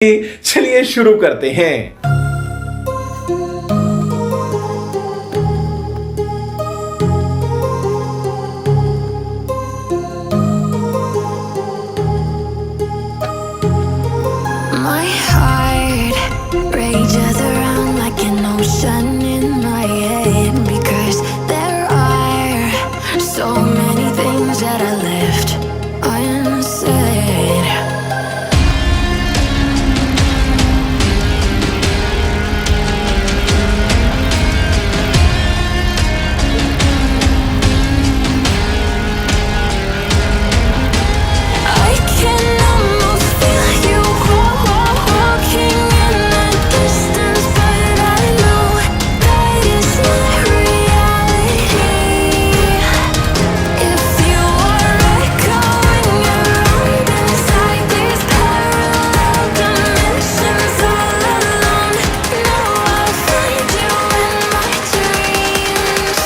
चलिए शुरू करते हैं। My heart rages around like an ocean in my head, because there are so many things that I left unsaid. I can almost feel you walking in the distance, but I know that is not reality. If you are echoing around inside these parallel dimensions all alone, know I'll find you in my dreams.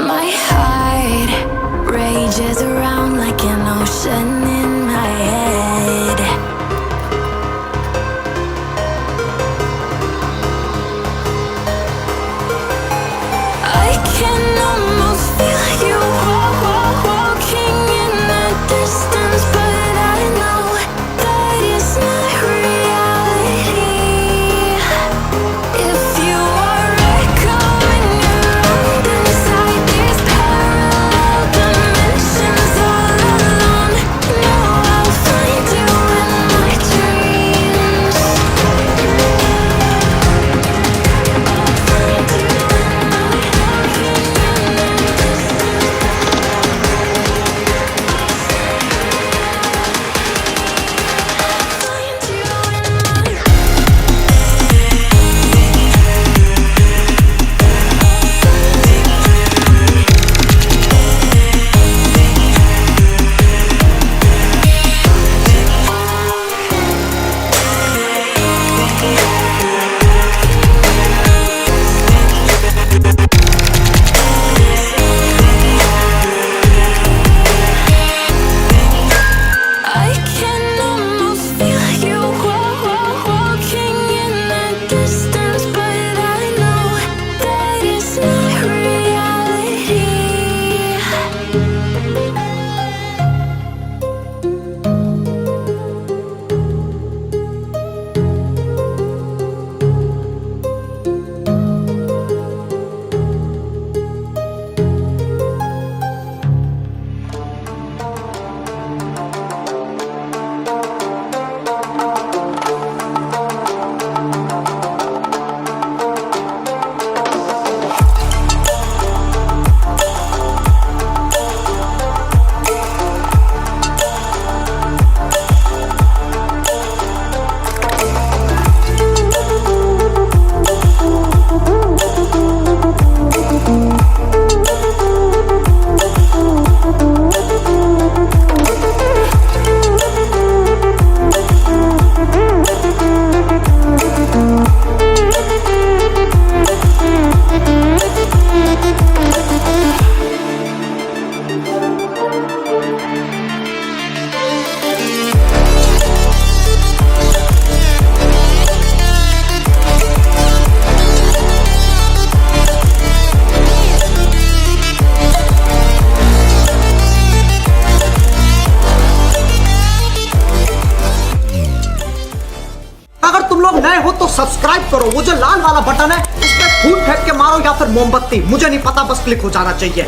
My heart rages around like an ocean in my head. I can almost feel you walking in the distance, but I know that is not reality. If you are echoing around inside these parallel dimensions all alone, know I'll find you in my dreams. I can almost feel you walking in the distance, but I know that is not reality. हो तो subscribe करो, वो जो लाल वाला button है उस पर फूट फेंक के मारो या फिर मोमबत्ती, मुझे नहीं पता, बस क्लिक हो जाना चाहिए।